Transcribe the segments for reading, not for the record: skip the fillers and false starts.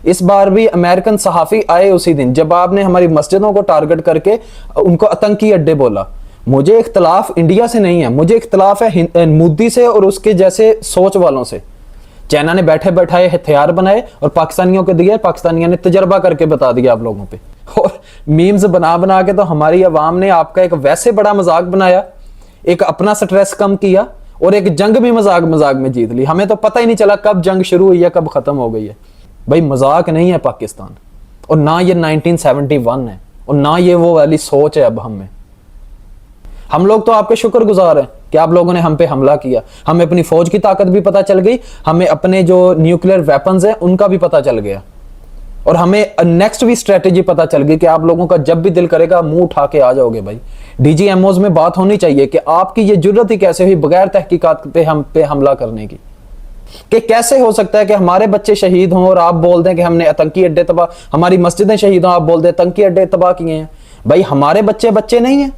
इस बार भी अमेरिकन सहाफी आए उसी दिन जब आपने हमारी मस्जिदों को टारगेट करके उनको आतंकी अड्डे बोला। मुझे इख्तलाफ इंडिया से नहीं है, मुझे इख्तलाफ है मोदी से और उसके जैसे सोच वालों से। चाइना ने बैठे बैठाए हथियार बनाए और पाकिस्तानियों को दिए, पाकिस्तानियों ने तजर्बा करके बता दिया आप लोगों पे। और मीम्स बना बना के तो हमारी अवाम ने आपका एक वैसे बड़ा मजाक बनाया, एक अपना स्ट्रेस कम किया और एक जंग भी मजाक मजाक में जीत ली। हमें तो पता ही नहीं चला कब जंग शुरू हुई है, कब खत्म हो गई है। भाई मजाक नहीं है पाकिस्तान, और ना ये 1971 है, और ना ये वो वाली सोच है। अब हम लोग तो आपके शुक्रगुजार हैं कि आप लोगों ने हम पे हमला किया। हमें अपनी फौज की ताकत भी पता चल गई, हमें अपने जो न्यूक्लियर वेपन्स हैं उनका भी पता चल गया, और हमें नेक्स्ट भी स्ट्रेटेजी पता चल गई कि आप लोगों का जब भी दिल करेगा मुंह उठा के आ जाओगे। भाई डीजीएमओज में बात होनी चाहिए कि आपकी ये जुर्रत ही कैसे हुई बगैर तहकीकात पे हम पे हमला करने की, कि कैसे हो सकता है कि हमारे बच्चे शहीद हों और आप बोल दें कि हमने आतंकी अड्डे तबाह, हमारी मस्जिदें शहीद हों, आप बोल दें आतंकी अड्डे तबाह किए हैं। भाई हमारे बच्चे बच्चे नहीं हैं,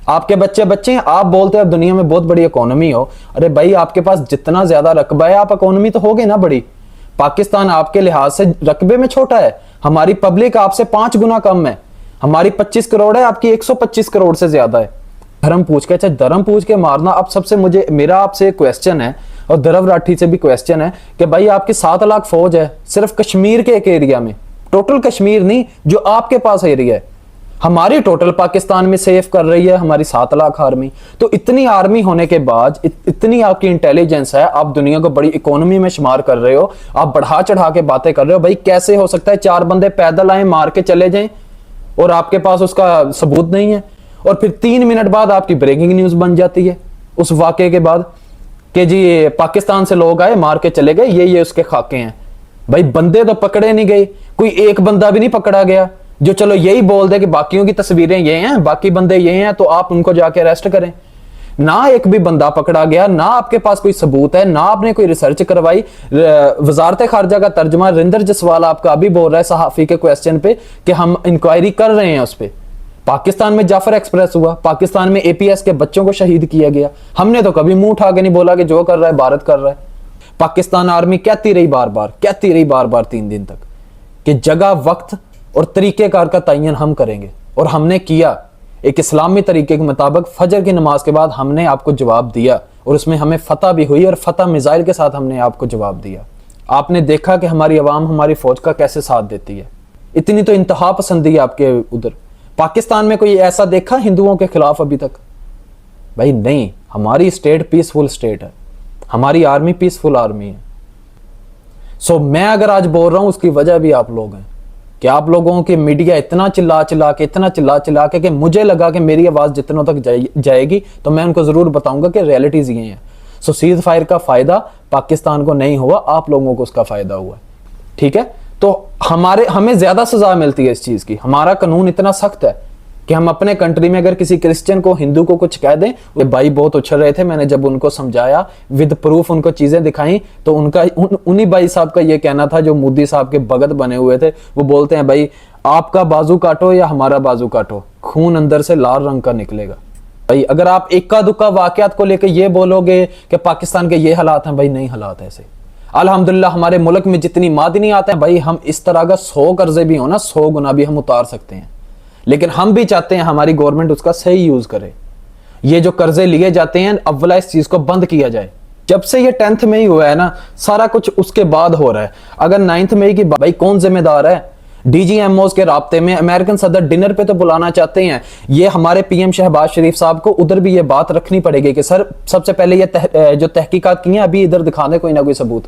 आपके बच्चे बच्चे हैं। आप बोलते हैं दुनिया में बहुत बड़ी इकोनॉमी हो, अरे भाई आपके पास जितना ज्यादा रकबा है आप इकोनॉमी तो होगे ना बड़ी। पाकिस्तान आपके लिहाज से रकबे में छोटा है, हमारी पब्लिक आपसे 5 गुना कम है, हमारी 25 करोड़ है, आपकी 125 करोड़ से ज्यादा है। धर्म पूछ के, चाहे धर्म पूछ के मारना। अब सबसे मेरा आपसे क्वेश्चन है, और धरव राठी से भी क्वेश्चन है कि भाई आपकी 7 लाख फौज है सिर्फ कश्मीर के एक एरिया में, टोटल कश्मीर नहीं जो आपके पास एरिया है, हमारी टोटल पाकिस्तान में सेव कर रही है हमारी 7 लाख आर्मी। तो इतनी आर्मी होने के बाद इतनी आपकी इंटेलिजेंस है, आप दुनिया को बड़ी इकोनॉमी में शुमार कर रहे हो, आप बढ़ा चढ़ा के बातें कर रहे हो। भाई कैसे हो सकता है 4 बंदे पैदल आए मार के चले जाएं और आपके पास उसका सबूत नहीं है, और फिर 3 मिनट बाद आपकी ब्रेकिंग न्यूज बन जाती है उस वाकये के बाद कि जी पाकिस्तान से लोग आए मार के चले गए, ये उसके खाके हैं। भाई बंदे तो पकड़े नहीं गए, कोई एक बंदा भी नहीं पकड़ा गया जो चलो यही बोल दे कि बाकियों की तस्वीरें ये हैं, बाकी बंदे ये हैं, तो आप उनको जाके अरेस्ट करें। ना एक भी बंदा पकड़ा गया, ना आपके पास कोई सबूत है, ना आपने कोई रिसर्च करवाई। वजारत खारजा का तर्जुमा रिंदर जसवाल आपका अभी बोल रहा है सहाफी के क्वेश्चन पे कि हम इंक्वायरी कर रहे हैं उस पर। पाकिस्तान में जाफर एक्सप्रेस हुआ, पाकिस्तान में एपीएस के बच्चों को शहीद किया गया, हमने तो कभी मुंह उठा के नहीं बोला कि जो कर रहा है भारत कर रहा है। पाकिस्तान आर्मी कहती रही बार बार 3 दिन तक कि जगह वक्त और तरीकेकार का तयन हम करेंगे, और हमने किया। एक इस्लामी तरीके के मुताबिक फजर की नमाज के बाद हमने आपको जवाब दिया, और उसमें हमें फतह भी हुई, और फतह मिसाइल के साथ हमने आपको जवाब दिया। आपने देखा कि हमारी अवाम हमारी फौज का कैसे साथ देती है। इतनी तो इंतहा पसंदी है आपके उधर। पाकिस्तान में कोई ऐसा देखा हिंदुओं के खिलाफ अभी तक? भाई नहीं, हमारी स्टेट पीसफुल स्टेट है, हमारी आर्मी पीसफुल आर्मी है। सो मैं अगर आज बोल रहा हूं उसकी वजह भी आप लोग हैं कि आप लोगों की मीडिया इतना चिल्ला चिल्ला के कि मुझे लगा कि मेरी आवाज जितनों तक जाएगी तो मैं उनको जरूर बताऊंगा कि रियलिटीज ये हैं। सो सीज फायर का फायदा पाकिस्तान को नहीं हुआ, आप लोगों को उसका फायदा हुआ। ठीक है, तो हमें ज्यादा सजा मिलती है इस चीज की। हमारा कानून इतना सख्त है कि हम अपने कंट्री में अगर किसी क्रिश्चियन को, हिंदू को कुछ कह दें, वो भाई बहुत उछल रहे थे, मैंने जब उनको समझाया विद प्रूफ उनको चीजें दिखाई, तो उनका उन्हीं भाई साहब का ये कहना था जो मोदी साहब के भगत बने हुए थे। वो बोलते हैं भाई आपका बाजू काटो या हमारा बाजू काटो, खून अंदर से लाल रंग का निकलेगा। भाई अगर आप इक्का दुक्का वाकयात को लेकर ये बोलोगे कि पाकिस्तान के ये हालात हैं, भाई नहीं हालात ऐसे। अल्हम्दुलिल्लाह हमारे मुल्क में जितनी मादनी आते हैं, भाई हम इस तरह का 100 कर्जे भी हो ना, 100 गुना भी हम उतार सकते हैं, लेकिन हम भी चाहते हैं हमारी गवर्नमेंट उसका सही यूज करे। ये जो कर्जे लिए जाते हैं, अव्वला इस चीज को बंद किया जाए। जब से ये 10th मई हुआ है ना, सारा कुछ उसके बाद हो रहा है। अगर 9th मई की भाई कौन जिम्मेदार है? डीजीएमओज के राब्ते में अमेरिकन सदर डिनर पे तो बुलाना चाहते हैं। ये हमारे पीएम शहबाज शरीफ साहब को उधर भी ये बात रखनी पड़ेगी कि सर सबसे पहले ये जो तहकीकात की हैं अभी इधर दिखा दे कोई ना कोई सबूत।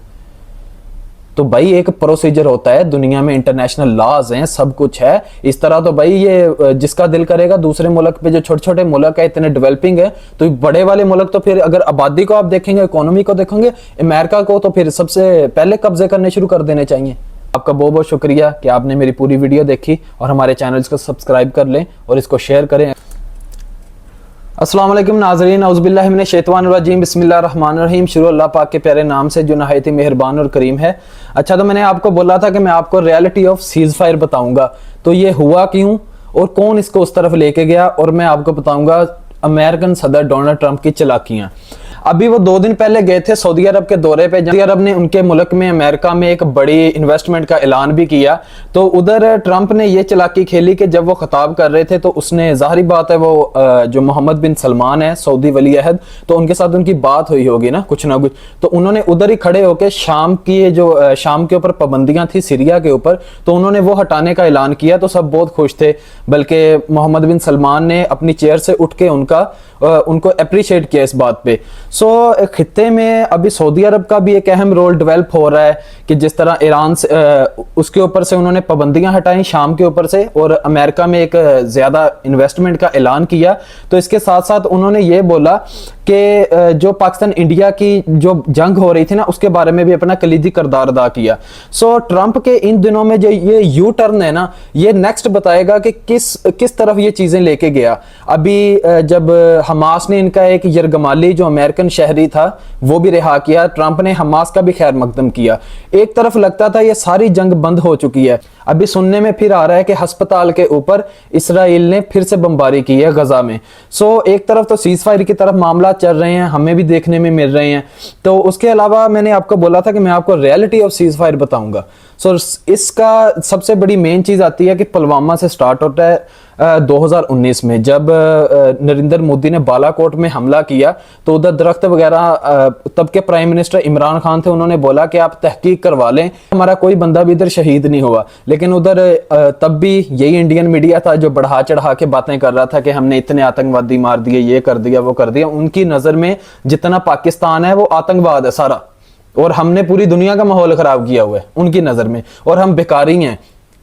तो भाई एक प्रोसीजर होता है, दुनिया में इंटरनेशनल लॉज हैं, सब कुछ है। इस तरह तो भाई ये जिसका दिल करेगा दूसरे मुल्क पे, जो छोटे छोटे मुल्क है इतने डेवलपिंग है, तो बड़े वाले मुल्क तो फिर अगर आबादी को आप देखेंगे, इकोनॉमी को देखेंगे, अमेरिका को तो फिर सबसे पहले कब्जे करने शुरू कर देने चाहिए। आपका बहुत बहुत शुक्रिया कि आपने मेरी पूरी वीडियो देखी, और हमारे चैनल को सब्सक्राइब कर लें और इसको शेयर करें। अस्सलाम वालेकुम नाज़रीन, औज़ुबिल्लाहि मिनश शैतानिर रजीम, बिस्मिल्लाहिर रहमानिर रहीम। शुरू अल्लाह पाक के प्यारे नाम से जो नहायत ही मेहरबान और करीम है। अच्छा, तो मैंने आपको बोला था कि मैं आपको रियलिटी ऑफ सीज फायर बताऊंगा, तो ये हुआ क्यों और कौन इसको उस तरफ लेके गया, और मैं आपको बताऊंगा अमेरिकन सदर डोनाल्ड ट्रंप की चालाकियां। अभी वो 2 दिन पहले गए थे सऊदी अरब के दौरे पे। सऊदी अरब ने उनके मुल्क में अमेरिका में एक बड़ी इन्वेस्टमेंट का ऐलान भी किया। तो उधर ट्रंप ने ये चालाकी खेली कि जब वो खिताब कर रहे थे तो उसने, जाहिर बात है वो जो मोहम्मद बिन सलमान है सऊदी वली अहद, तो उनके साथ उनकी बात हुई होगी ना कुछ, तो उन्होंने उधर ही खड़े होकर शाम की जो शाम के ऊपर पाबंदियां थी सीरिया के ऊपर, तो उन्होंने वो हटाने का ऐलान किया। तो सब बहुत खुश थे, बल्कि मोहम्मद बिन सलमान ने अपनी चेयर से उठ के उनको अप्रिशिएट किया इस बात पे। सो खित्ते में अभी सऊदी अरब का भी एक अहम रोल डेवलप हो रहा है कि जिस तरह ईरान से उसके ऊपर से उन्होंने पाबंदियां हटाई शाम के ऊपर से, और अमेरिका में एक ज्यादा इन्वेस्टमेंट का ऐलान किया। तो इसके साथ साथ उन्होंने ये बोला कि जो पाकिस्तान इंडिया की जो जंग हो रही थी ना, उसके बारे में भी अपना कलीदी किरदार अदा किया। सो ट्रंप के इन दिनों में जो ये यू टर्न है ना, ये नेक्स्ट बताएगा कि किस तरफ ये चीजें लेके गया। अभी जब हमास ने इनका एक यरगमाली जो अमेरिकन शहरी था वो भी रिहा किया, ट्रंप ने हमास का भी खैर मकदम किया। एक तरफ लगता था ये सारी जंग बंद हो चुकी है, अभी सुनने में फिर आ रहा है कि अस्पताल के ऊपर इसराइल ने फिर से बमबारी की है गजा में। सो एक तरफ तो सीज फायर की तरफ मामला चल रहे हैं, हमें भी देखने में मिल रहे हैं। तो उसके अलावा मैंने आपको बोला था कि मैं आपको रियलिटी ऑफ सीज फायर बताऊंगा। सो इसका सबसे बड़ी मेन चीज आती है कि पुलवामा से स्टार्ट होता है 2019 में, जब नरेंद्र मोदी ने बालाकोट में हमला किया तो उधर दरख्त वगैरह, तब के प्राइम मिनिस्टर इमरान खान थे, उन्होंने बोला कि आप तहकीक करवा लें, हमारा कोई बंदा भी इधर शहीद नहीं हुआ। लेकिन उधर तब भी यही इंडियन मीडिया था जो बढ़ा चढ़ा के बातें कर रहा था कि हमने इतने आतंकवादी मार दिए, ये कर दिया वो कर दिया। उनकी नजर में जितना पाकिस्तान है वो आतंकवाद है सारा, और हमने पूरी दुनिया का माहौल खराब किया हुआ है उनकी नजर में, और हम बेकारी हैं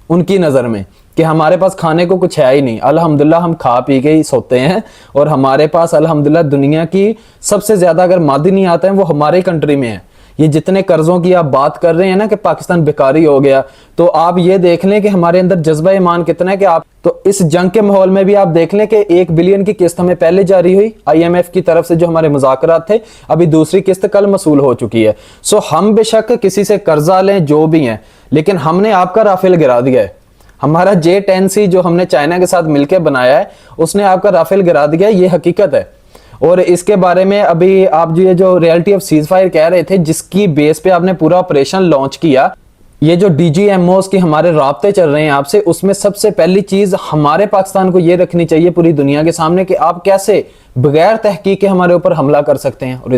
उनकी नजर में कि हमारे पास खाने को कुछ है ही नहीं। अल्हम्दुलिल्लाह हम खा पी के ही सोते हैं, और हमारे पास अल्हम्दुलिल्लाह दुनिया की सबसे ज्यादा अगर मादनी आते हैं वो हमारे कंट्री में है। ये जितने कर्जों की आप बात कर रहे हैं ना कि पाकिस्तान बेकारी हो गया, तो आप ये देख लें कि हमारे अंदर जज्बा ईमान कितना है कि आप, तो इस जंग के माहौल में भी आप देख लें कि 1 बिलियन की किस्त हमें पहले जारी हुई IMF की तरफ से, जो हमारे मुज़ाकरात थे, अभी दूसरी किस्त कल मसूल हो चुकी है। सो हम बेशक किसी से कर्जा लें जो भी हैं, लेकिन हमने आपका राफेल गिरा दिया है। हमारा J-10C जो हमने चाइना के साथ मिलकर बनाया है, उसने आपका राफेल गिरा दिया है, ये हकीकत है। और इसके बारे में अभी आप जो ये जो रियलिटी ऑफ सीज फायर कह रहे थे, जिसकी बेस पे आपने पूरा ऑपरेशन लॉन्च किया, ये जो DGMOs की हमारे राब्ते चल रहे हैं आपसे, उसमें सबसे पहली चीज हमारे पाकिस्तान को ये रखनी चाहिए पूरी दुनिया के सामने कि आप कैसे बगैर तहकीक के हमारे ऊपर हमला कर सकते हैं। और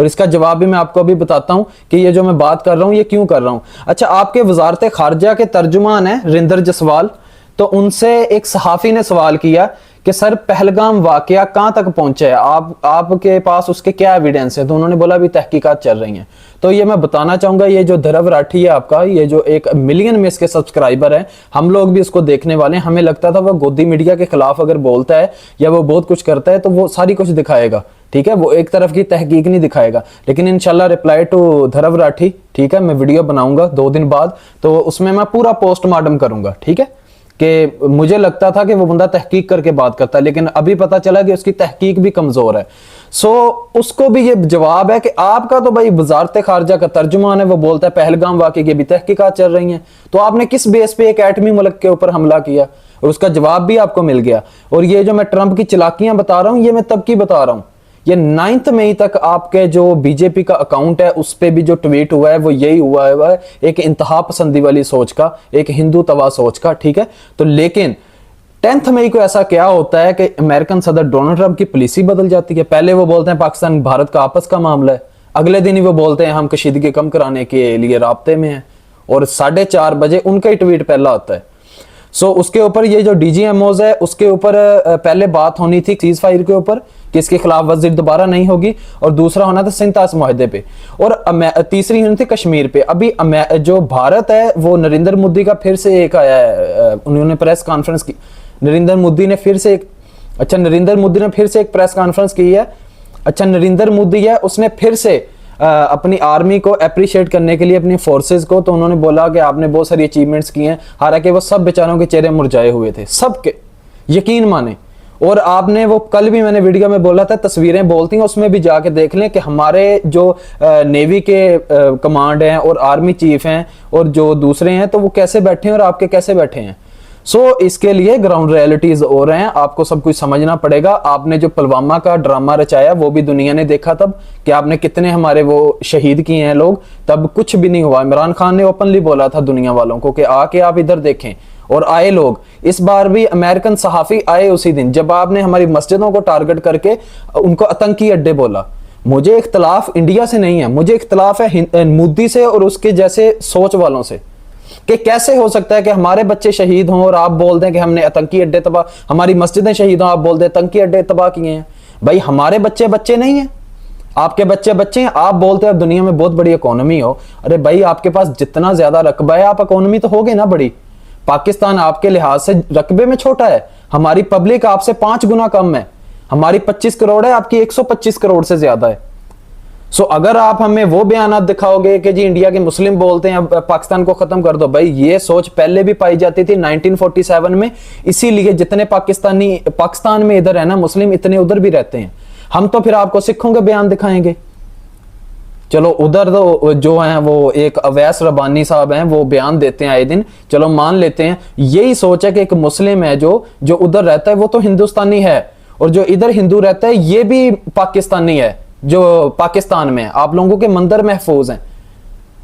इसका जवाब भी मैं आपको अभी बताता हूं कि ये जो मैं बात कर रहा हूं ये क्यों कर रहा हूं। अच्छा, आपके वजारत खारजा के तर्जुमान है रिंदर जसवाल, तो उनसे एक सहाफी ने सवाल किया कि सर पहलगाम वाकया कहां तक पहुंचा है, आपके पास उसके क्या एविडेंस है? तो उन्होंने बोला अभी तहकीकात चल रही हैं। तो ये मैं बताना चाहूंगा, ये जो धरव राठी है आपका, ये जो 1 मिलियन में इसके सब्सक्राइबर हैं, हम लोग भी इसको देखने वाले हैं। हमें लगता था वो गोदी मीडिया के खिलाफ अगर बोलता है या वो बहुत कुछ करता है तो वो सारी कुछ दिखाएगा, ठीक है, वो एक तरफ की तहकीक नहीं दिखाएगा। लेकिन इंशाल्लाह रिप्लाई टू धरव राठी, ठीक है, मैं वीडियो बनाऊंगा 2 दिन बाद, तो उसमें मैं पूरा पोस्टमार्टम करूंगा, ठीक है, कि मुझे लगता था कि वो बंदा तहकीक करके बात करता है, लेकिन अभी पता चला कि उसकी तहकीक भी कमजोर है। सो उसको भी ये जवाब है कि आपका तो भाई वजारत खारजा का तर्जुमान है, वो बोलता है पहलगाम वाकये की भी तहकीकात चल रही हैं, तो आपने किस बेस पे एक एटमी मुल्क के ऊपर हमला किया? और उसका जवाब भी आपको मिल गया। और ये जो मैं ट्रंप की चालाकियां बता रहा हूं, ये मैं तब की बता रहा हूं, ये 9 मई तक आपके जो बीजेपी का अकाउंट है उस पे भी जो ट्वीट हुआ है वो यही हुआ है, एक इंतहा पसंदी वाली सोच का, एक हिंदू तवा सोच का, ठीक है। तो लेकिन 10 मई को ऐसा क्या होता है कि अमेरिकन सदर डोनाल्ड ट्रंप की पॉलिसी बदल जाती है। पहले वो बोलते हैं पाकिस्तान भारत का आपस का मामला है, अगले दिन ही वो बोलते हैं हम कशीदगी कम कराने के लिए राब्ते में हैं, और 4:30 बजे उनका ही ट्वीट पहला आता है। सो उसके ऊपर ये जो DGMOs है उसके ऊपर पहले बात होनी थी सीज फायर के ऊपर कि इसके खिलाफ वजीर दोबारा नहीं होगी, और दूसरा होना था सिंतास मुआहदे पे, और तीसरी होनी थी कश्मीर पे। अभी जो भारत है वो नरेंद्र मोदी का फिर से एक आया है, उन्होंने प्रेस कॉन्फ्रेंस की, नरेंद्र मोदी ने फिर से एक प्रेस कॉन्फ्रेंस की है। अच्छा, नरेंद्र मोदी है उसने फिर से अपनी आर्मी को अप्रिशिएट करने के लिए, अपनी फोर्सेस को, तो उन्होंने बोला कि आपने बहुत सारी अचीवमेंट्स की हैं, हालांकि वो सब बेचारों के चेहरे मुरझाए हुए थे, सबके, यकीन माने। और आपने वो कल भी मैंने वीडियो में बोला था, तस्वीरें बोलती हैं, उसमें भी जाके देख लें कि हमारे जो नेवी के कमांड हैं और आर्मी चीफ हैं और जो दूसरे हैं, तो वो कैसे बैठे हैं और आपके कैसे बैठे हैं। सो इसके लिए ग्राउंड रियलिटीज हो रहे हैं, आपको सब कुछ समझना पड़ेगा। आपने जो पुलवामा का ड्रामा रचाया वो भी दुनिया ने देखा तब कि आपने कितने हमारे वो शहीद किए हैं लोग, तब कुछ भी नहीं हुआ। इमरान खान ने ओपनली बोला था दुनिया वालों को कि आके आप इधर देखें, और आए लोग। इस बार भी अमेरिकन सहाफी आए उसी दिन जब आपने हमारी मस्जिदों को टारगेट करके उनको आतंकी अड्डे बोला। मुझे इख्तलाफ इंडिया से नहीं है, मुझे इख्तलाफ है मोदी से और उसके जैसे सोच वालों से, कि कैसे हो सकता है कि हमारे बच्चे शहीद हों और आप बोल दें कि हमने आतंकी अड्डे तबाह, हमारी मस्जिदें शहीद हों, आप बोल दें आतंकी अड्डे तबाह किए हैं। भाई हमारे बच्चे बच्चे नहीं हैं, आपके बच्चे बच्चे हैं। आप बोलते हैं दुनिया में बहुत बड़ी इकोनॉमी हो, अरे भाई आपके पास जितना ज्यादा रकबा है आप इकोनॉमी तो होगे ना बड़ी। पाकिस्तान आपके लिहाज से रकबे में छोटा है, हमारी पब्लिक आपसे 5 गुना कम है, हमारी 25 करोड़ है, आपकी 125 करोड़ से ज्यादा है। सो अगर आप हमें वो बयान दिखाओगे कि जी इंडिया के मुस्लिम बोलते हैं पाकिस्तान को खत्म कर दो, भाई ये सोच पहले भी पाई जाती थी 1947 में, इसीलिए जितने पाकिस्तानी पाकिस्तान में इधर है ना मुस्लिम, इतने उधर भी रहते हैं। हम तो फिर आपको सिखों के बयान दिखाएंगे। चलो उधर तो जो है वो एक अवैस रबानी साहब हैं, वो बयान देते हैं आए दिन, चलो मान लेते हैं। यही सोच है कि एक मुस्लिम है जो उधर रहता है वो तो हिंदुस्तानी है, और जो इधर हिंदू रहता है ये भी पाकिस्तानी है। जो पाकिस्तान में आप लोगों के मंदिर महफूज हैं,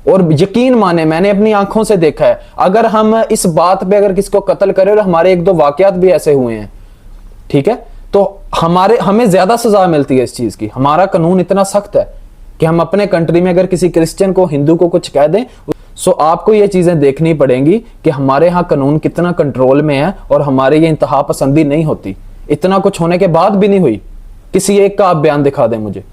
और यकीन माने मैंने अपनी आंखों से देखा है। अगर हम इस बात पे अगर किसको कत्ल करें, और हमारे 1-2 वाकयात भी ऐसे हुए हैं, ठीक है, तो हमें ज्यादा सजा मिलती है इस चीज की। हमारा कानून इतना सख्त है कि हम अपने कंट्री में अगर किसी क्रिश्चियन को, हिंदू को कुछ कह दें, सो आपको ये चीजें देखनी पड़ेंगी कि हमारे यहाँ कानून कितना कंट्रोल में है, और हमारे ये इंतहा पसंदी नहीं होती। इतना कुछ होने के बाद भी नहीं हुई। किसी एक का आप बयान दिखा दें मुझे।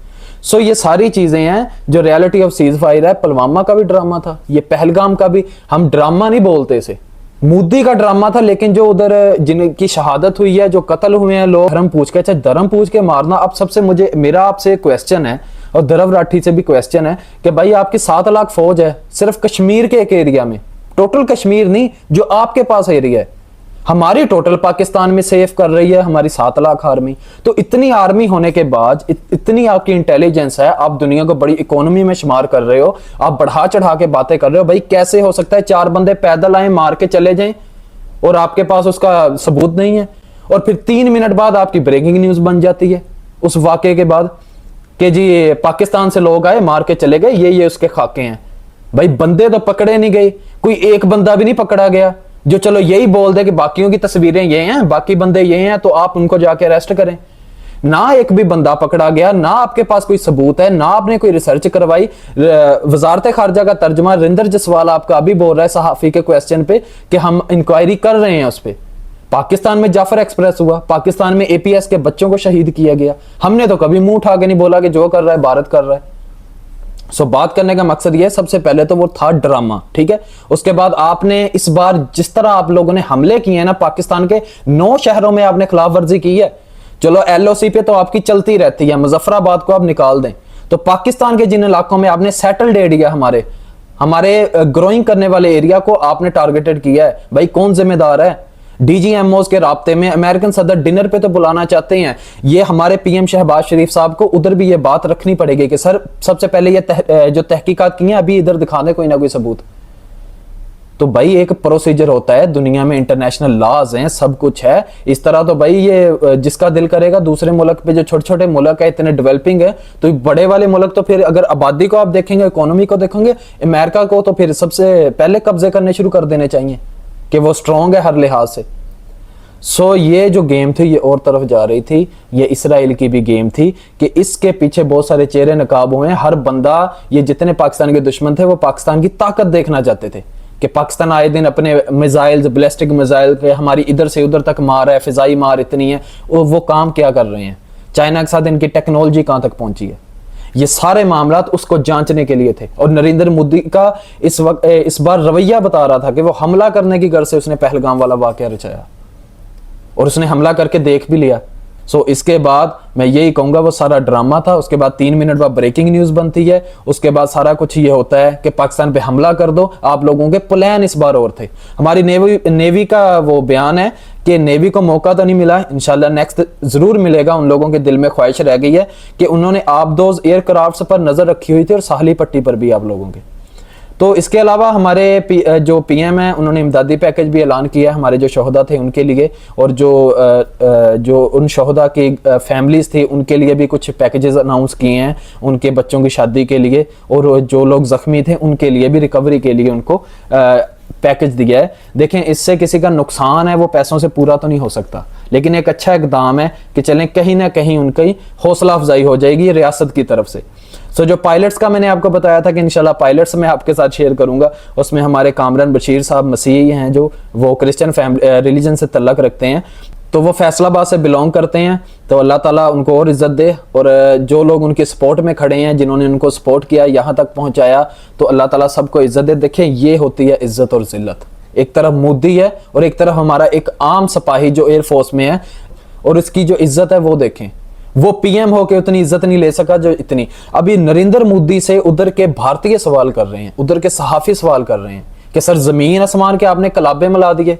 सो ये सारी चीजें हैं जो रियलिटी ऑफ सीज फायर है। पुलवामा का भी ड्रामा था, ये पहलगाम का भी, हम ड्रामा नहीं बोलते इसे, मोदी का ड्रामा था। लेकिन जो उधर जिनकी शहादत हुई है, जो कत्ल हुए हैं लोग, धर्म पूछ के, चाहे धर्म पूछ के मारना। अब सबसे मेरा आपसे क्वेश्चन है, और धरव राठी से भी क्वेश्चन है कि भाई आपकी 7 लाख फौज है सिर्फ कश्मीर के एक एरिया में, टोटल कश्मीर नहीं जो आपके पास एरिया है, हमारी टोटल पाकिस्तान में सेफ कर रही है हमारी 7 लाख आर्मी। तो इतनी आर्मी होने के बाद, इतनी आपकी इंटेलिजेंस है, आप दुनिया को बड़ी इकोनॉमी में शुमार कर रहे हो, आप बढ़ा चढ़ा के बातें कर रहे हो। भाई कैसे हो सकता है 4 बंदे पैदल आए, मार के चले जाएं, और आपके पास उसका सबूत नहीं है, और फिर 3 मिनट बाद आपकी ब्रेकिंग न्यूज बन जाती है उस वाकये के बाद कि जी पाकिस्तान से लोग आए, मार के चले गए, ये उसके खाके हैं। भाई बंदे तो पकड़े नहीं गए, कोई एक बंदा भी नहीं पकड़ा गया जो चलो यही बोल दे कि बाकियों की तस्वीरें ये हैं, बाकी बंदे ये हैं, तो आप उनको जाके अरेस्ट करें। ना एक भी बंदा पकड़ा गया, ना आपके पास कोई सबूत है, ना आपने कोई रिसर्च करवाई। वजारत खारजा का तर्जमा रिंदर जसवाल आपका अभी बोल रहा है सहाफी के क्वेश्चन पे कि हम इंक्वायरी कर रहे हैं उस पर। पाकिस्तान में जाफर एक्सप्रेस हुआ, पाकिस्तान में एपीएस के बच्चों को शहीद किया गया, हमने तो कभी मुंह उठा के नहीं बोला कि जो कर रहा है भारत कर रहा है। सो बात करने का मकसद यह, सबसे पहले तो वो था ड्रामा, ठीक है। उसके बाद आपने इस बार जिस तरह आप लोगों ने हमले किए हैं ना, पाकिस्तान के 9 शहरों में आपने खिलाफ वर्जी की है। चलो एलओसी पे तो आपकी चलती रहती है, मुजफ्फराबाद को आप निकाल दें, तो पाकिस्तान के जिन इलाकों में आपने सेटल्ड एरिया, हमारे ग्रोइंग करने वाले एरिया को आपने टारगेटेड किया है, भाई कौन जिम्मेदार है? डीजीएमओस के राब्ते में अमेरिकन सदर डिनर पे तो बुलाना चाहते हैं, ये हमारे पीएम शहबाज शरीफ साहब को उधर भी ये बात रखनी पड़ेगी कि सर सबसे पहले ये जो तहकीकात की हैं अभी इधर दिखा दें कोई ना कोई सबूत। तो भाई एक प्रोसीजर होता है, दुनिया में इंटरनेशनल लॉज हैं, सब कुछ है। इस तरह तो भाई ये जिसका दिल करेगा दूसरे मुल्क पे, जो छोटे छोटे मुल्क है इतने डेवलपिंग है, तो बड़े वाले मुल्क तो फिर अगर आबादी को आप देखेंगे, इकोनॉमी को देखेंगे, अमेरिका को तो फिर सबसे पहले कब्जे करने शुरू कर देने चाहिए कि वो स्ट्रॉन्ग है हर लिहाज से। सो ये जो गेम थी ये और तरफ जा रही थी, ये इसराइल की भी गेम थी कि इसके पीछे बहुत सारे चेहरे नकाब हुए हैं। हर बंदा, ये जितने पाकिस्तान के दुश्मन थे वो पाकिस्तान की ताकत देखना चाहते थे कि पाकिस्तान आए दिन अपने मिसाइल्स, बैलिस्टिक मिसाइल के हमारी इधर से उधर तक मार है, फिजाई मार इतनी है, वो काम क्या कर रहे हैं, चाइना के साथ इनकी टेक्नोलॉजी कहां तक पहुंची है, ये सारे मामलात उसको जांचने के लिए थे। और नरेंद्र मोदी का इस बार रवैया बता रहा था कि वो हमला करने की गर्ज से उसने पहलगाम वाला वाकया रचाया, और उसने हमला करके देख भी लिया। सो इसके बाद मैं यही कहूंगा वो सारा ड्रामा था। उसके बाद 3 मिनट बाद ब्रेकिंग न्यूज बनती है, उसके बाद सारा कुछ ये होता है कि पाकिस्तान पे हमला कर दो। आप लोगों के प्लान इस बार और थे। हमारी नेवी का वो बयान है कि नेवी को मौका तो नहीं मिला, इंशाल्लाह नेक्स्ट जरूर मिलेगा। उन लोगों के दिल में ख्वाहिश रह गई है कि उन्होंने आबदोज एयरक्राफ्ट पर नजर रखी हुई थी और साहली पट्टी पर भी आप लोगों के, तो इसके अलावा हमारे जो पीएम है उन्होंने इमदादी पैकेज भी ऐलान किया है हमारे जो शोहदा थे उनके लिए, और जो उन शोहदा की फैमिलीज थी उनके लिए भी कुछ पैकेजेस अनाउंस किए हैं उनके बच्चों की शादी के लिए, और जो लोग जख्मी थे उनके लिए भी रिकवरी के लिए उनको पैकेज दिया है। देखें, इससे किसी का नुकसान है वो पैसों से पूरा तो नहीं हो सकता, लेकिन एक अच्छा इकदाम है कि चलें कहीं ना कहीं उनकी हौसला अफजाई हो जाएगी रियासत की तरफ से। सो जो पायलट्स का मैंने आपको बताया था कि इंशाल्लाह पायलट्स मैं आपके साथ शेयर करूंगा, उसमें हमारे कामरान बशीर साहब मसीही हैं जो वो क्रिश्चियन रिलीजन से तल्लक रखते हैं, तो वो फैसलाबाद से बिलोंग करते हैं। तो अल्लाह ताला उनको और इज्जत दे, और जो लोग उनके सपोर्ट में खड़े हैं जिन्होंने उनको सपोर्ट किया यहाँ तक पहुँचाया, तो अल्लाह ताला सबको इज्जत दे। देखें, ये होती है इज्जत और जिल्लत। एक तरफ मोदी है और एक तरफ हमारा एक आम सिपाही जो एयरफोर्स में है, और इसकी जो इज्जत है वो देखें। वो पीएम होके उतनी इज्जत नहीं ले सका जो इतनी अभी नरेंद्र मोदी से उधर के भारतीय सवाल कर रहे हैं, उधर के सहाफी सवाल कर रहे हैं कि सर जमीन आसमान के आपने कलाबे मिला दिए।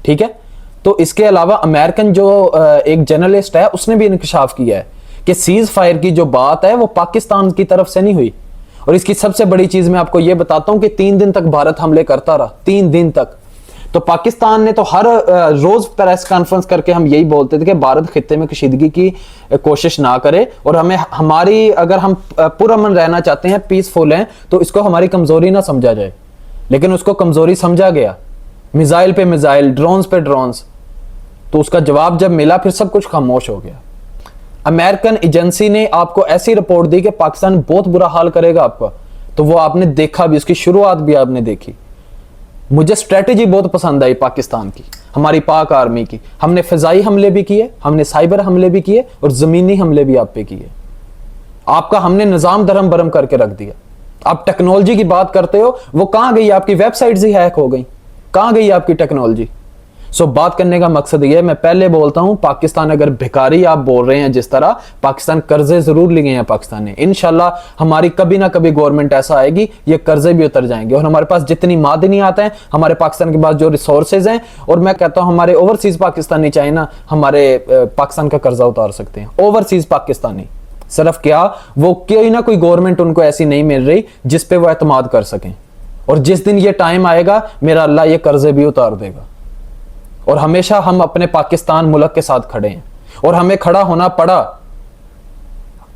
ठीक है, तो इसके अलावा अमेरिकन जो एक जर्नलिस्ट है उसने भी इंकशाफ किया है कि सीज फायर की जो बात है वो पाकिस्तान की तरफ से नहीं हुई। और इसकी सबसे बड़ी चीज मैं आपको ये बताता हूं कि 3 दिन तक भारत हमले करता रहा, 3 दिन तक। तो पाकिस्तान ने तो हर रोज प्रेस कॉन्फ्रेंस करके हम यही बोलते थे कि भारत खित्ते में कशीदगी की कोशिश ना करे, और हमें हमारी अगर हम पुरअमन रहना चाहते हैं, पीसफुल हैं, तो इसको हमारी कमजोरी ना समझा जाए। लेकिन उसको कमजोरी समझा गया, मिसाइल पे मिसाइल, ड्रोन्स पे ड्रोन्स। तो उसका जवाब जब मिला फिर सब कुछ खामोश हो गया। अमेरिकन एजेंसी ने आपको ऐसी रिपोर्ट दी कि पाकिस्तान बहुत बुरा हाल करेगा आपका, तो वो आपने देखा भी, उसकी शुरुआत भी आपने देखी। मुझे स्ट्रेटेजी बहुत पसंद आई पाकिस्तान की, हमारी पाक आर्मी की। हमने फिजाई हमले भी किए, हमने साइबर हमले भी किए, और जमीनी हमले भी आप पे किए। आपका हमने निजाम धर्म बरम करके रख दिया। आप टेक्नोलॉजी की बात करते हो, वो कहां गई? आपकी वेबसाइट्स ही हैक हो गई, कहां गई आपकी टेक्नोलॉजी? सो बात करने का मकसद ये है, मैं पहले बोलता हूं, पाकिस्तान अगर भिखारी आप बोल रहे हैं जिस तरह, पाकिस्तान कर्जे जरूर लिए हैं पाकिस्तान ने। इंशाल्लाह हमारी कभी ना कभी गवर्नमेंट ऐसा आएगी, ये कर्जे भी उतर जाएंगे, और हमारे पास जितनी मादनी आते हैं, हमारे पाकिस्तान के पास जो रिसोर्सेज हैं, और मैं कहता हूं हमारे ओवरसीज पाकिस्तानी चाइना हमारे पाकिस्तान का कर्जा उतार सकते हैं। ओवरसीज पाकिस्तानी, सिर्फ क्या वो कोई ना कोई गवर्नमेंट उनको ऐसी नहीं मिल रही जिस पे वो एतमाद कर सकें, और जिस दिन ये टाइम आएगा मेरा अल्लाह ये कर्जे भी उतार देगा। और हमेशा हम अपने पाकिस्तान मुल्क के साथ खड़े हैं, और हमें खड़ा होना पड़ा।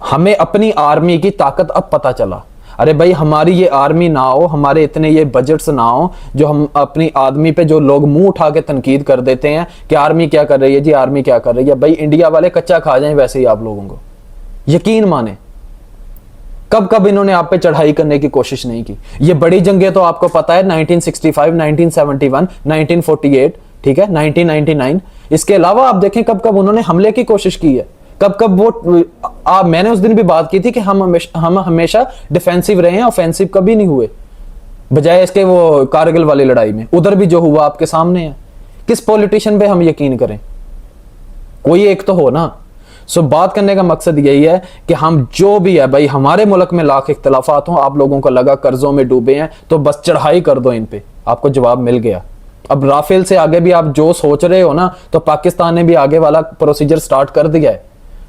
हमें अपनी आर्मी की ताकत अब पता चला। अरे भाई, हमारी ये आर्मी ना हो, हमारे इतने ये बजट्स ना हो, जो हम अपनी आदमी पे जो लोग मुंह उठा के तनकीद कर देते हैं कि आर्मी क्या कर रही है जी, आर्मी क्या कर रही है। भाई, इंडिया वाले कच्चा खा जाएं वैसे ही आप लोगों को, यकीन माने। कब कब इन्होंने आप पे चढ़ाई करने की कोशिश नहीं की। ये बड़ी जंगें तो आपको पता है, 1965, 1971, 1948, ठीक है, 1999। इसके अलावा आप देखें कब कब उन्होंने हमले की कोशिश की है, कब कब वो मैंने उस दिन भी बात की थी कि हम हमेशा डिफेंसिव रहे हैं, ऑफेंसिव कभी नहीं हुए, बजाय इसके वो कारगिल वाली लड़ाई में। उधर भी जो हुआ आपके सामने है। किस पॉलिटिशियन पे हम यकीन करें? कोई एक तो हो ना। सो बात करने का मकसद यही है कि हम जो भी है भाई, हमारे मुल्क में लाख इख्तलाफात हों, आप लोगों को लगा कर्जों में डूबे हैं तो बस चढ़ाई कर दो इन पे, आपको जवाब मिल गया। अब राफेल से आगे भी आप जो सोच रहे हो ना, तो पाकिस्तान ने भी आगे वाला प्रोसीजर स्टार्ट कर दिया है।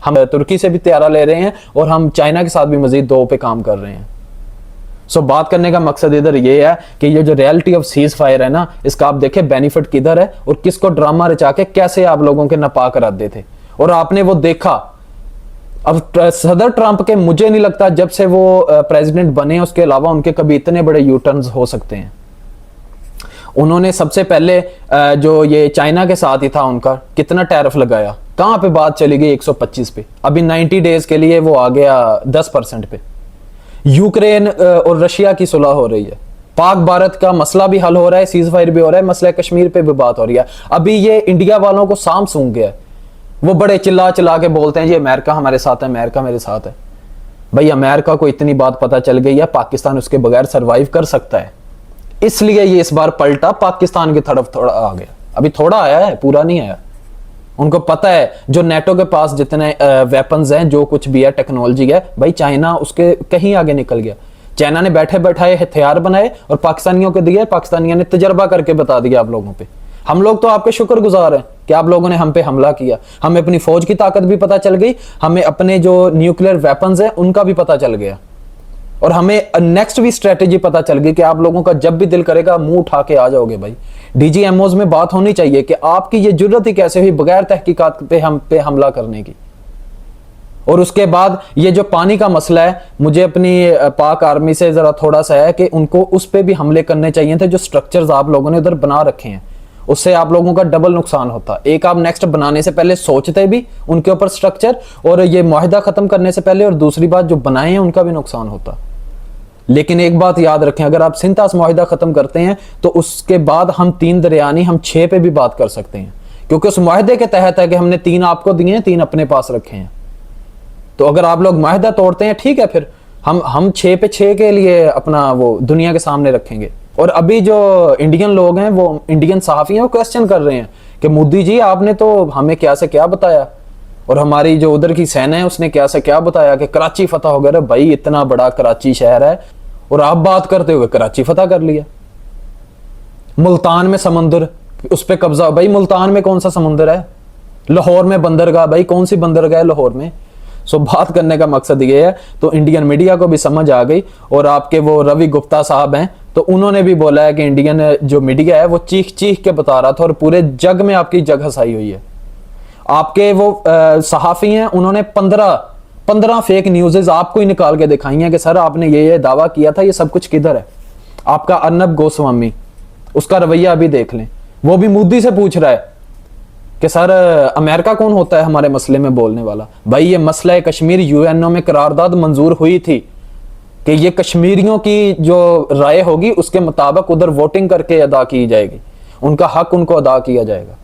हम तुर्की से भी तैयारा ले रहे हैं, और हम चाइना के साथ भी मजीद 2 पे काम कर रहे हैं। सो बात करने का मकसद इधर ये है कि ये जो रियलिटी ऑफ सीज फायर है ना, इसका आप देखें बेनिफिट किधर है, और किसको ड्रामा रचा के कैसे आप लोगों के नापाक इरादे थे, और आपने वो देखा। अब सदर ट्रंप के मुझे नहीं लगता जब से वो प्रेसिडेंट बने उसके अलावा उनके कभी इतने बड़े यू टर्न्स हो सकते हैं। उन्होंने सबसे पहले जो ये चाइना के साथ ही था उनका कितना टैरिफ लगाया, कहां पे बात चली गई 125 पे। अभी 90 डेज के लिए वो आ गया 10% पे। यूक्रेन और रशिया की सुलह हो रही है, पाक भारत का मसला भी हल हो रहा है, सीज फायर भी हो रहा है, मसला कश्मीर पे भी बात हो रही है। अभी ये इंडिया वालों को सांप सूंघ गया है, वो बड़े चिल्ला चिल्ला के बोलते हैं जी अमेरिका हमारे साथ है, अमेरिका मेरे साथ है। भाई, अमेरिका को इतनी बात पता चल गई है, पाकिस्तान उसके बगैर सरवाइव कर सकता है, इसलिए ये इस बार पलटा, पाकिस्तान की तरफ थोड़ा आ गया। अभी थोड़ा आया है, पूरा नहीं आया। उनको पता है जो नेटो के पास जितने वेपन्स हैं, जो कुछ भी है, टेक्नोलॉजी है, भाई चाइना उसके कहीं आगे निकल गया। चाइना ने बैठे बैठाए हथियार बनाए और पाकिस्तानियों को दिए, पाकिस्तानियों ने तजर्बा करके बता दिया आप लोगों पे। हम लोग तो आपके शुक्रगुजार हैं कि आप लोगों ने हम पे हमला किया। हमें अपनी फौज की ताकत भी पता चल गई, हमें अपने जो न्यूक्लियर वेपन्स हैं उनका भी पता चल गया। और हमें नेक्स्ट भी स्ट्रेटेजी पता चल गई कि आप लोगों का जब भी दिल करेगा मुंह उठा के आ जाओगे भाई। डीजीएमओज में बात होनी चाहिए कि आपकी ये जुर्रत ही कैसे हुई बगैर तहकीकात पे हमला करने की। और उसके बाद ये जो पानी का मसला है, मुझे अपनी पाक आर्मी से जरा थोड़ा सा है कि उनको उस पे भी हमले करने चाहिए थे। जो स्ट्रक्चर्स आप लोगों ने उधर बना रखे हैं उससे आप लोगों का डबल नुकसान होता। एक, आप नेक्स्ट बनाने से पहले सोचते भी उनके ऊपर स्ट्रक्चर, और ये मुआहिदा खत्म करने से पहले, और दूसरी बात जो बनाए हैं उनका भी नुकसान होता। लेकिन एक बात याद रखें, अगर आप सिंतास मुआहिदा खत्म करते हैं तो उसके बाद हम 3 दरियानी, हम 6 पे भी बात कर सकते हैं, क्योंकि उस मुआहिदे के तहत है कि हमने 3 आपको दिए हैं, 3 अपने पास रखे हैं। तो अगर आप लोग मुआहिदा तोड़ते हैं ठीक है, फिर हम 6 पे 6 के लिए अपना वो दुनिया के सामने रखेंगे। और अभी जो इंडियन लोग हैं, वो इंडियन सहाफी हैं, वो क्वेश्चन कर रहे हैं कि मोदी जी आपने तो हमें क्या से क्या बताया, और हमारी जो उधर की सेना है उसने क्या से क्या बताया कि कराची फतह हो गया। भाई इतना बड़ा कराची शहर है और आप बात करते हो कराची फतह कर लिया। मुल्तान में समंदर, उस पर कब्जा। भाई मुल्तान में कौन सा समुंदर है? लाहौर में बंदरगाह। भाई कौन सी बंदरगाह है लाहौर में? सो बात करने का मकसद ये है। तो इंडियन मीडिया को भी समझ आ गई, और आपके वो रवि गुप्ता साहब हैं तो उन्होंने भी बोला है कि इंडियन जो मीडिया है वो चीख चीख के बता रहा था, और पूरे जग में आपकी जग हसाई हुई है। आपके वो सहाफी हैं, उन्होंने 15 फेक न्यूज़ आपको ही निकाल के दिखाई हैं कि सर आपने ये दावा किया था, ये सब कुछ किधर है। आपका अर्नब गोस्वामी, उसका रवैया अभी देख लें, वो भी मोदी से पूछ रहा है कि सर अमेरिका कौन होता है हमारे मसले में बोलने वाला। भाई ये मसला कश्मीर यूएनओ में करारदाद मंजूर हुई थी कि ये कश्मीरियों की जो राय होगी उसके मुताबिक उधर वोटिंग करके अदा की जाएगी, उनका हक उनको अदा किया जाएगा।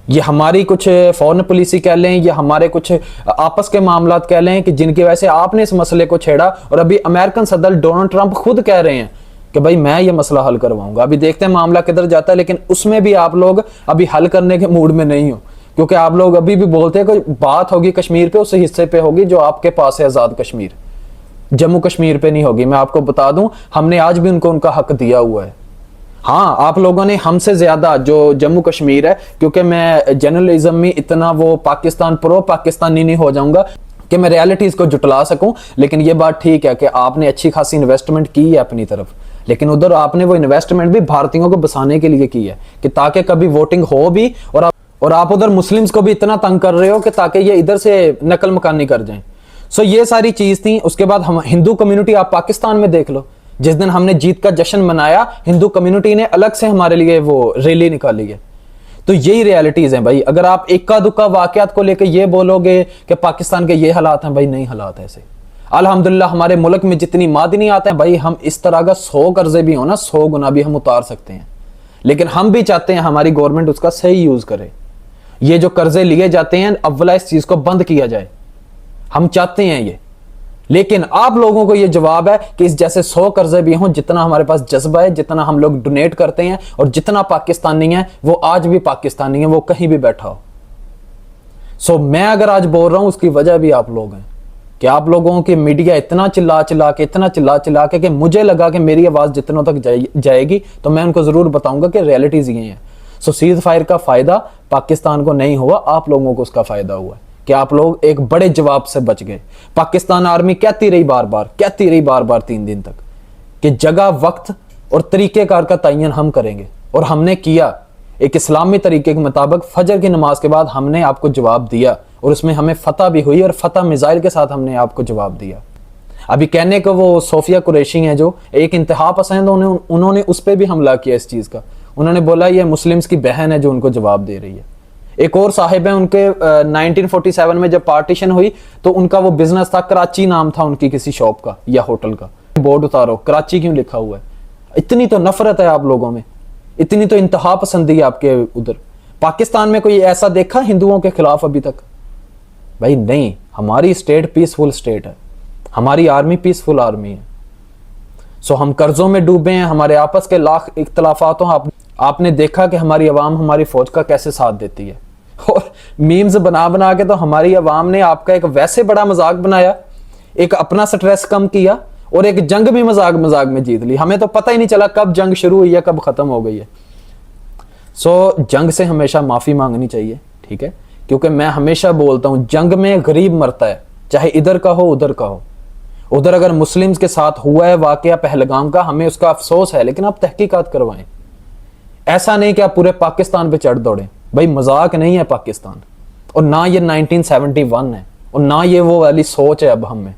ये हमारी कुछ फॉरेन पॉलिसी कह लें या हमारे कुछ आपस के मामलात कह लें कि जिनकी वजह से आपने इस मसले को छेड़ा, और अभी अमेरिकन सदर डोनाल्ड ट्रंप खुद कह रहे हैं कि भाई मैं ये मसला हल करवाऊंगा। अभी देखते हैं मामला किधर जाता है, लेकिन उसमें भी आप लोग अभी हल करने के मूड में नहीं हो, क्योंकि आप लोग अभी भी बोलते हैं कि बात होगी कश्मीर पे, उस हिस्से पे होगी जो आपके पास है आजाद कश्मीर, जम्मू कश्मीर पे नहीं होगी। मैं आपको बता दूं, हमने आज भी उनको उनका हक दिया हुआ है। हाँ, आप लोगों ने हमसे ज्यादा जो जम्मू कश्मीर है, क्योंकि मैं जर्नलिज्म में इतना वो पाकिस्तान प्रो पाकिस्तानी नहीं हो जाऊंगा कि मैं रियलिटीज को जुटला सकूं, लेकिन ये बात ठीक है कि आपने अच्छी खासी इन्वेस्टमेंट की है अपनी तरफ, लेकिन उधर आपने वो इन्वेस्टमेंट भी भारतीयों को बसाने के लिए की है कि ताकि कभी वोटिंग हो भी, और आप उधर मुस्लिम्स को भी इतना तंग कर रहे हो कि ताकि ये इधर से नकल मकानी कर जाएं। सो ये सारी चीज थी। उसके बाद हम हिंदू कम्युनिटी, आप पाकिस्तान में देख लो, जिस दिन हमने जीत का जश्न मनाया, हिंदू कम्युनिटी ने अलग से हमारे लिए वो रैली निकाली है। तो यही रियलिटीज हैं भाई। अगर आप इक्का दुक्का वाकयात को लेकर ये बोलोगे कि पाकिस्तान के ये हालात हैं, भाई नहीं हालात ऐसे। अल्हम्दुलिल्लाह हमारे मुल्क में जितनी मादनी आते हैं भाई, हम इस तरह का 100 कर्जे भी हो ना, 100 गुना भी हम उतार सकते हैं। लेकिन हम भी चाहते हैं हमारी गवर्नमेंट उसका सही यूज करे। ये जो कर्जे लिए जाते हैं, अव्वला इस चीज को बंद किया जाए, हम चाहते हैं ये। लेकिन आप लोगों को ये जवाब है कि इस जैसे 100 कर्जे भी हों, जितना हमारे पास जज्बा है, जितना हम लोग डोनेट करते हैं, और जितना पाकिस्तानी है वो आज भी पाकिस्तानी है, वो कहीं भी बैठा हो। सो मैं अगर आज बोल रहा हूं, उसकी वजह भी आप लोग हैं कि आप लोगों की मीडिया इतना चिल्ला चिल्ला के कि मुझे लगा कि मेरी आवाज जितनों तक जाएगी तो मैं उनको जरूर बताऊंगा कि रियलिटीज ये हैं। सो सीज फायर का फायदा पाकिस्तान को नहीं हुआ, आप लोगों को उसका फायदा हुआ कि आप लोग एक बड़े जवाब से बच गए। पाकिस्तान आर्मी कहती रही बार बार 3 दिन तक कि जगह, वक्त और तरीकेकार का तयन हम करेंगे, और हमने किया। एक इस्लामी तरीके के मुताबिक फजर की नमाज के बाद हमने आपको जवाब दिया, और उसमें हमें फतह भी हुई, और फतह मिसाइल के साथ हमने आपको जवाब दिया। अभी कहने को वो सोफिया कुरैशी हैं जो एक इंतहा पसंद, उन्होंने उस पर भी हमला किया इस चीज का। उन्होंने बोला ये मुस्लिम्स की बहन है जो उनको जवाब दे रही है। एक और साहिब है, उनके 1947 में जब पार्टीशन हुई तो उनका वो बिजनेस था, कराची नाम था उनकी किसी शॉप का या होटल का। बोर्ड उतारो, कराची क्यों लिखा हुआ है? इतनी तो नफरत है आप लोगों में, इतनी तो इंतहा पसंदी है आपके उधर। पाकिस्तान में कोई ऐसा देखा हिंदुओं के खिलाफ अभी तक? भाई नहीं, हमारी स्टेट पीसफुल स्टेट है, हमारी आर्मी पीसफुल आर्मी है। सो हम कर्जों में डूबे हैं, हमारे आपस के लाख इख्तलाफातों, आपने देखा कि हमारी अवाम हमारी फौज का कैसे साथ देती है। और मीम्स बना बना के तो हमारी अवाम ने आपका एक वैसे बड़ा मजाक बनाया, एक अपना स्ट्रेस कम किया, और एक जंग भी मजाक में जीत ली। हमें तो पता ही नहीं चला कब जंग शुरू हुई है, कब खत्म हो गई है। सो जंग से हमेशा माफी मांगनी चाहिए, ठीक है? क्योंकि मैं हमेशा बोलता हूं जंग में गरीब मरता है, चाहे इधर का हो उधर का हो। उधर अगर मुस्लिम्स के साथ हुआ है वाकया पहलगाम का, हमें उसका अफसोस है, लेकिन आप तहकीकात करवाएं। ऐसा नहीं कि आप पूरे पाकिस्तान पे चढ़ दौड़े। भाई मजाक नहीं है पाकिस्तान, और ना ये 1971 है, और ना ये वो वाली सोच है अब हम में।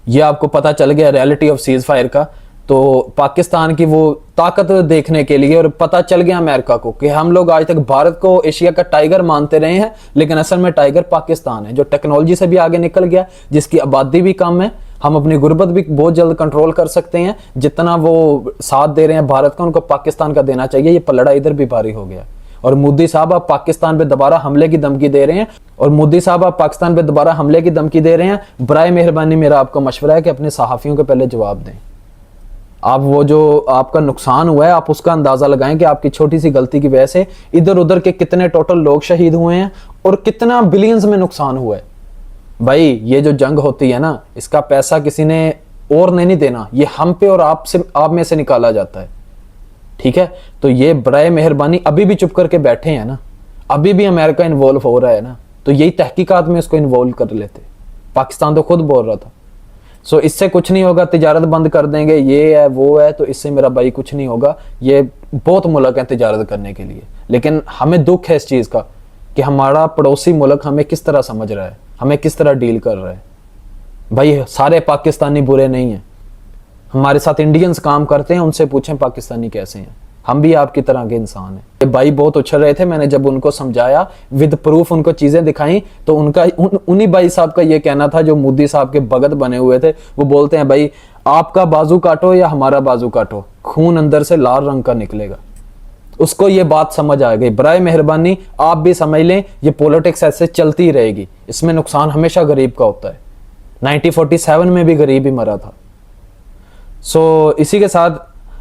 ये आपको पता चल गया रियलिटी ऑफ सीज फायर का, तो पाकिस्तान की वो ताकत देखने के लिए, और पता चल गया अमेरिका को कि हम लोग आज तक भारत को एशिया का टाइगर मानते रहे हैं, लेकिन असल में टाइगर पाकिस्तान है, जो टेक्नोलॉजी से भी आगे निकल गया, जिसकी आबादी भी कम है। हम अपनी गुर्बत भी बहुत जल्द कंट्रोल कर सकते हैं। जितना वो साथ दे रहे हैं भारत का, उनको पाकिस्तान का देना चाहिए। ये पलड़ा इधर भी भारी हो गया। और मोदी साहब आप पाकिस्तान पे दोबारा हमले की धमकी दे रहे हैं, बराए मेहरबानी मेरा आपको मशवरा है कि अपने सहाफियों को पहले जवाब दें। आप वो जो आपका नुकसान हुआ है, आप उसका अंदाजा लगाएं कि आपकी छोटी सी गलती की वजह से इधर उधर के कितने टोटल लोग शहीद हुए हैं और कितना बिलियंस में नुकसान हुआ है। भाई ये जो जंग होती है ना, इसका पैसा किसी ने और नहीं देना, ये हम पे और आप में से निकाला जाता है। ठीक है, तो ये बराए मेहरबानी अभी भी चुप करके बैठे हैं ना, अभी भी अमेरिका इन्वॉल्व हो रहा है ना, तो यही तहकीकात में इसको इन्वॉल्व कर लेते। पाकिस्तान तो खुद बोल रहा था। सो इससे कुछ नहीं होगा, तिजारत बंद कर देंगे, ये है वो है, तो इससे मेरा भाई कुछ नहीं होगा। ये बहुत मुल्क है तिजारत करने के लिए, लेकिन हमें दुख है इस चीज का कि हमारा पड़ोसी मुल्क हमें किस तरह समझ रहा है, हमें किस तरह डील कर रहा है। भाई सारे पाकिस्तानी बुरे नहीं हैं, हमारे साथ इंडियंस काम करते हैं, उनसे पूछें पाकिस्तानी कैसे हैं। हम भी आपकी तरह के इंसान हैं। ये भाई बहुत उछल रहे थे, मैंने जब उनको समझाया, विद प्रूफ उनको चीजें दिखाई, तो उन्हीं भाई साहब का ये कहना था जो मोदी साहब के भगत बने हुए थे। वो बोलते हैं भाई आपका बाजू काटो या हमारा बाजू काटो, खून अंदर से लाल रंग का निकलेगा। उसको ये बात समझ आ गई। बराए मेहरबानी आप भी समझ लें, ये पॉलिटिक्स ऐसे चलती ही रहेगी, इसमें नुकसान हमेशा गरीब का होता है। 1947 में भी गरीब ही मरा था। सो इसी के साथ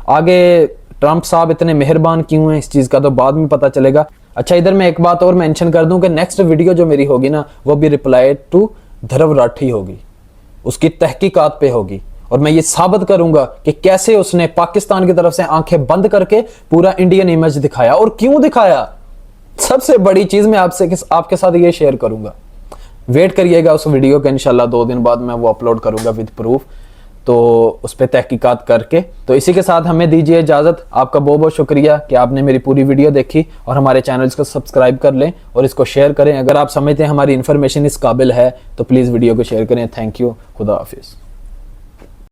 आगे ट्रंप साहब इतने मेहरबान क्यों हैं, इस चीज का तो बाद में पता चलेगा। अच्छा, इधर मैं एक बात और मेंशन कर दूं कि नेक्स्ट वीडियो जो मेरी होगी ना, वो भी रिप्लाई टू ध्रुव राठी होगी, उसकी तहकीकात पे होगी, और मैं ये साबित करूंगा कि कैसे उसने पाकिस्तान की तरफ से आंखें बंद करके पूरा इंडियन इमेज दिखाया, और क्यों दिखाया। सबसे बड़ी चीज मैं आपके साथ ये शेयर करूंगा। वेट करिएगा उस वीडियो का, इंशाल्लाह 2 दिन बाद मैं वो अपलोड करूंगा विद प्रूफ, तो उस पर तहकीकात करके। तो इसी के साथ हमें दीजिए इजाजत। आपका बहुत बहुत शुक्रिया कि आपने मेरी पूरी वीडियो देखी, और हमारे चैनल्स को सब्सक्राइब कर लें और इसको शेयर करें। अगर आप समझते हैं हमारी इन्फॉर्मेशन इस काबिल है तो प्लीज़ वीडियो को शेयर करें। थैंक यू, खुदा हाफिज़।